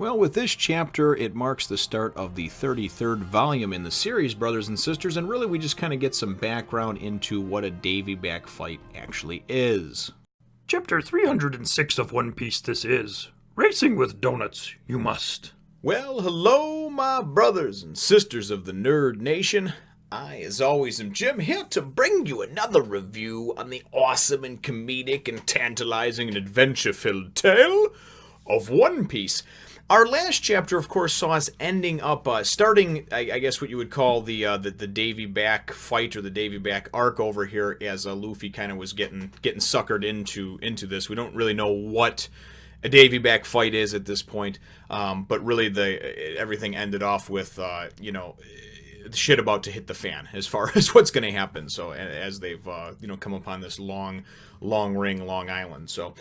Well, with this chapter, it marks the start of the 33rd volume in the series, brothers and sisters, and really we just kind of get some background into what a Davy Back Fight actually is. Chapter 306 of One Piece this is. Racing with donuts, you must. Well, hello, my brothers and sisters of the Nerd Nation. I, as always, am Jim, here to bring you another review on the awesome and comedic and tantalizing and adventure-filled tale of One Piece. Our last chapter, of course, saw us ending up, starting, I guess what you would call the Davy Back Fight or the Davy Back arc over here, as Luffy kind of was getting suckered into this. We don't really know what a Davy Back Fight is at this point, but really everything ended off with shit about to hit the fan as far as what's going to happen. So as they've come upon this long ring, Long Island. So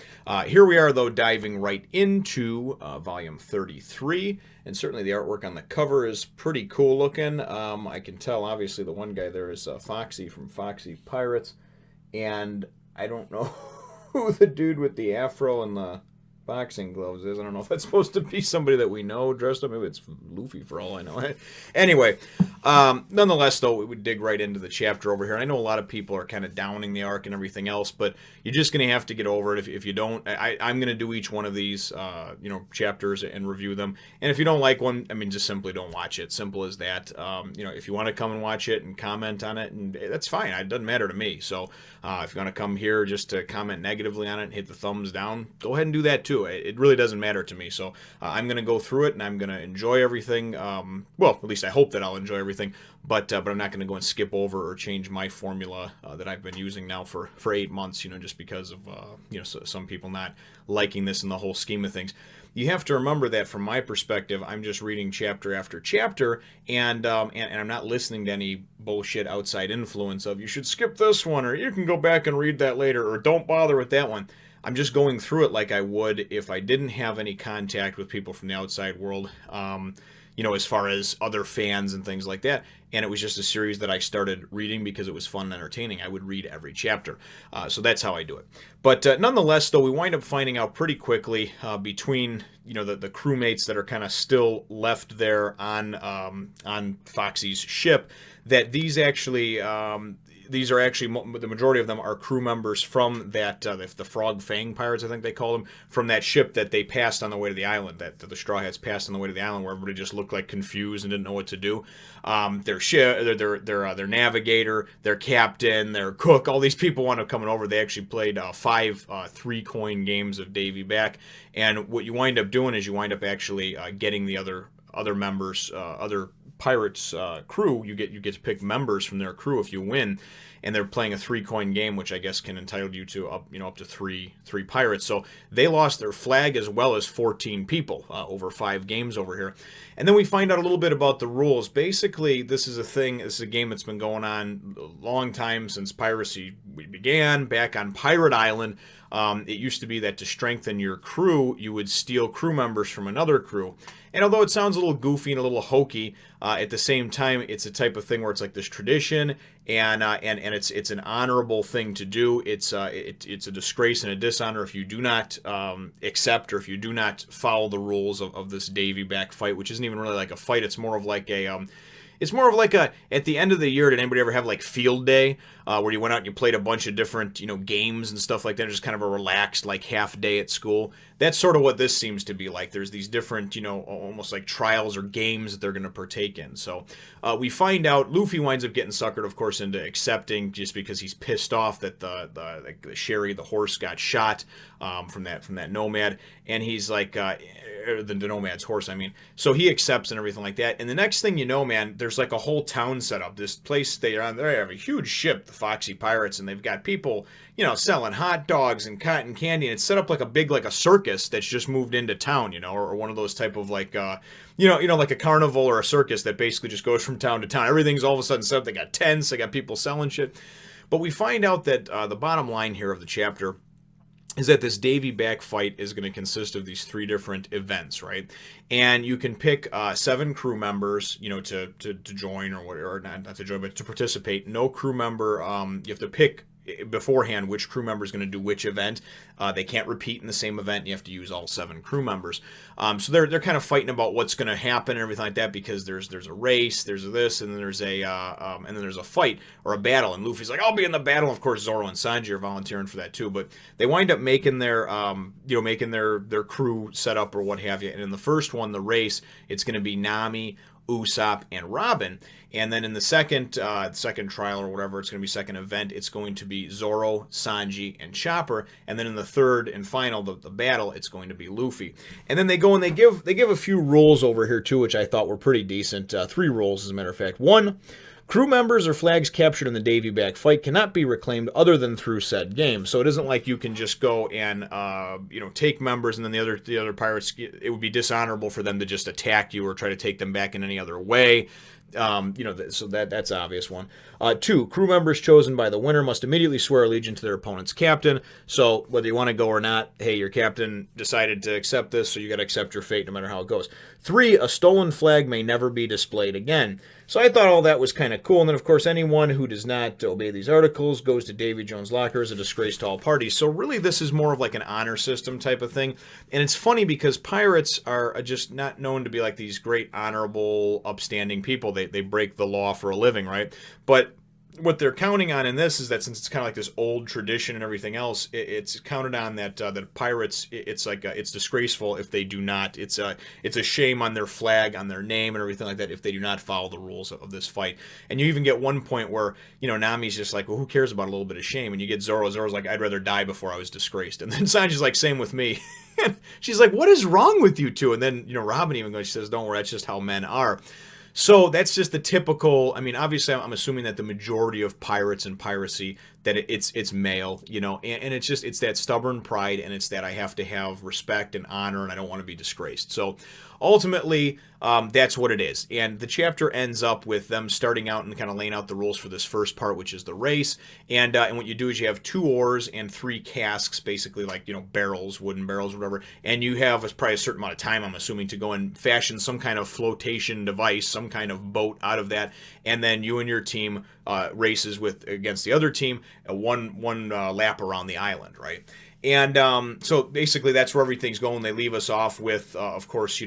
here we are, though, diving right into volume 33, and certainly the artwork on the cover is pretty cool looking. I can tell, obviously, the one guy there is Foxy from Foxy Pirates, and I don't know who the dude with the afro and the boxing gloves is. I don't know if that's supposed to be somebody that we know dressed up. Maybe it's Luffy for all I know. Anyway, nonetheless, though, we would dig right into the chapter over here. I know a lot of people are kind of downing the arc and everything else, but you're just going to have to get over it if you don't. I'm going to do each one of these, chapters and review them. And if you don't like one, I mean, just simply don't watch it. Simple as that. If you want to come and watch it and comment on it, and that's fine. It doesn't matter to me. So if you want to come here just to comment negatively on it and hit the thumbs down, go ahead and do that too. It really doesn't matter to me. So I'm going to go through it and I'm going to enjoy everything. Well, at least I hope that I'll enjoy everything. But I'm not going to go and skip over or change my formula that I've been using now for 8 months. Just because of some people not liking this in the whole scheme of things. You have to remember that from my perspective, I'm just reading chapter after chapter, and I'm not listening to any bullshit outside influence of you should skip this one, or you can go back and read that later, or don't bother with that one. I'm just going through it like I would if I didn't have any contact with people from the outside world, as far as other fans and things like that. And it was just a series that I started reading because it was fun and entertaining. I would read every chapter. So that's how I do it. But nonetheless, though, we wind up finding out pretty quickly between, the crewmates that are kind of still left there on Foxy's ship, that these are actually, the majority of them are crew members from that, the Frog Fang Pirates, I think they call them, from that ship that they passed on the way to the island, that the Straw Hats passed on the way to the island, where everybody just looked like confused and didn't know what to do. Their ship, their navigator, their captain, their cook, all these people wound up coming over. They actually played 5 3-coin games of Davy Back, and what you wind up doing is you wind up actually getting the other members, other Pirates crew. You get to pick members from their crew if you win, and they're playing a 3-coin game, which I guess can entitle you to up to three pirates. So they lost their flag as well as 14 people over 5 games over here. And then we find out a little bit about the rules. Basically, this is a game that's been going on a long time since piracy began back on Pirate Island. It used to be that to strengthen your crew, you would steal crew members from another crew. And although it sounds a little goofy and a little hokey, at the same time, it's a type of thing where it's like this tradition, and it's an honorable thing to do. It's a disgrace and a dishonor if you do not accept or if you do not follow the rules of this Davy Back Fight, which isn't even really like a fight. It's more of like a at the end of the year, did anybody ever have like field day where you went out and you played a bunch of different, games and stuff like that, just kind of a relaxed like half day at school? That's sort of what this seems to be like. There's these different, almost like trials or games that they're going to partake in. So we find out Luffy winds up getting suckered, of course, into accepting just because he's pissed off that the Sherry, the horse, got shot from that nomad, and he's like, the nomad's horse, I mean. So he accepts and everything like that. And the next thing you know, man, there's like a whole town set up. This place they have a huge ship, the Foxy Pirates, and they've got people, selling hot dogs and cotton candy. And it's set up like a circus that's just moved into town, or one of those type of like, like a carnival or a circus that basically just goes from town to town. Everything's all of a sudden set up. They got tents, they got people selling shit. But we find out that the bottom line here of the chapter is that this Davy Back Fight is going to consist of these 3 different events, right? And you can pick 7 crew members, to join or not to join, but to participate. No crew member, you have to pick beforehand which crew member is going to do which event. They can't repeat in the same event. You have to use all 7 crew members. So they're kind of fighting about what's going to happen and everything like that, because there's a race, there's this, and then there's a fight or a battle. And Luffy's like, I'll be in the battle. Of course, Zoro and Sanji are volunteering for that too. But they wind up making their their crew set up or what have you. And in the first one, the race, it's going to be Nami, Usopp, and Robin. And then in the second trial or whatever, it's going to be second event, it's going to be Zoro, Sanji, and Chopper. And then in the third and final, the battle, it's going to be Luffy. And then they go and they give a few rules over here too, which I thought were pretty decent. 3 rules, as a matter of fact. 1, crew members or flags captured in the Davy Back Fight cannot be reclaimed other than through said game. So it isn't like you can just go and take members and then the other pirates, it would be dishonorable for them to just attack you or try to take them back in any other way. So that's obvious one. 2, crew members chosen by the winner must immediately swear allegiance to their opponent's captain. So whether you want to go or not, hey, your captain decided to accept this, so you got to accept your fate no matter how it goes. 3, a stolen flag may never be displayed again. So I thought all that was kind of cool. And then, of course, anyone who does not obey these articles goes to Davy Jones' locker as a disgrace to all parties. So really, this is more of like an honor system type of thing. And it's funny because pirates are just not known to be like these great, honorable, upstanding people. They break the law for a living, right? But what they're counting on in this is that since it's kind of like this old tradition and everything else, it's counted on that that pirates, it's like it's disgraceful if they do not. It's a shame on their flag, on their name, and everything like that if they do not follow the rules of this fight. And you even get one point where Nami's just like, well, who cares about a little bit of shame? And you get Zoro's like, I'd rather die before I was disgraced. And then Sanji's like, same with me. And she's like, what is wrong with you two? And then Robin even goes, she says, don't worry, that's just how men are. So that's just the typical. I mean, obviously, I'm assuming that the majority of pirates and piracy that it's male, and it's that stubborn pride, and it's that I have to have respect and honor, and I don't want to be disgraced. So ultimately, that's what it is. And the chapter ends up with them starting out and kind of laying out the rules for this first part, which is the race. And what you do is you have 2 oars and 3 casks, basically like barrels, wooden barrels, whatever. And you have probably a certain amount of time, I'm assuming, to go and fashion some kind of flotation device, some kind of boat out of that. And then you and your team races against the other team, one lap around the island, right? And so basically that's where everything's going. They leave us off with, of course,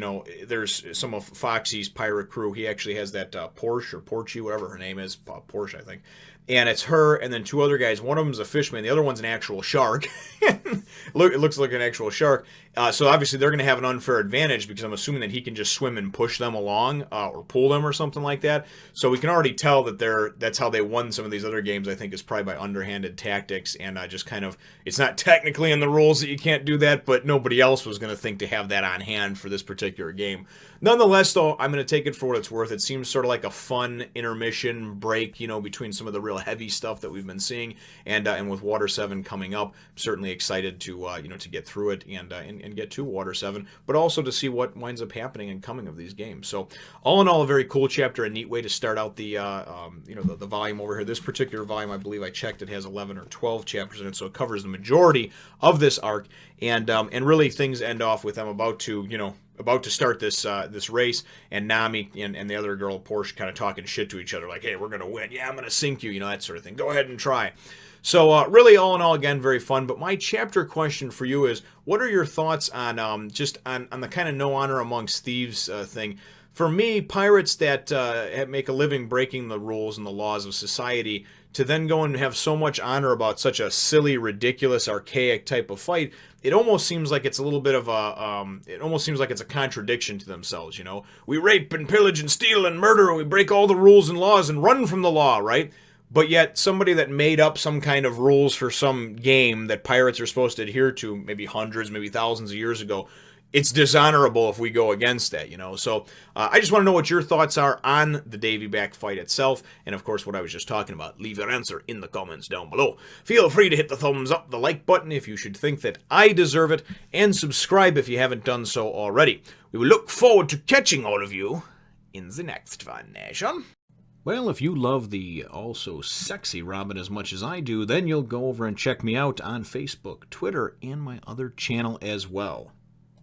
there's some of Foxy's pirate crew. He actually has that Porsche or Porchy, whatever her name is, Porsche, I think. And it's her and then 2 other guys. One of them's a fisherman. The other one's an actual shark. It looks like an actual shark. So obviously they're going to have an unfair advantage because I'm assuming that he can just swim and push them along or pull them or something like that. So we can already tell that that's how they won some of these other games, I think, is probably by underhanded tactics and just kind of, it's not technically in the rules that you can't do that, but nobody else was going to think to have that on hand for this particular game. Nonetheless, though, I'm going to take it for what it's worth. It seems sort of like a fun intermission break, between some of the real heavy stuff that we've been seeing, and with Water 7 coming up, I'm certainly excited to to get through it and get to Water 7, but also to see what winds up happening and coming of these games. So, all in all, a very cool chapter, a neat way to start out the the volume over here. This particular volume, I believe I checked, it has 11 or 12 chapters in it, so it covers the majority of this arc, and really things end off with them about to start this race, and Nami and the other girl, Porsche, kind of talking shit to each other, like, hey, we're going to win. Yeah, I'm going to sink you, that sort of thing. Go ahead and try. So really, all in all, again, very fun. But my chapter question for you is, what are your thoughts on just on the kind of no honor amongst thieves thing? For me, pirates that make a living breaking the rules and the laws of society, to then go and have so much honor about such a silly, ridiculous, archaic type of fight, it almost seems like it's a little bit of it almost seems like it's a contradiction to themselves, We rape and pillage and steal and murder, and we break all the rules and laws and run from the law, right? But yet somebody that made up some kind of rules for some game that pirates are supposed to adhere to maybe hundreds, maybe thousands of years ago, it's dishonorable if we go against that, So I just want to know what your thoughts are on the Davy Back Fight itself, and of course what I was just talking about. Leave your answer in the comments down below. Feel free to hit the thumbs up, the like button if you should think that I deserve it, and subscribe if you haven't done so already. We will look forward to catching all of you in the next one, Nation. Well, if you love the also sexy Robin as much as I do, then you'll go over and check me out on Facebook, Twitter, and my other channel as well.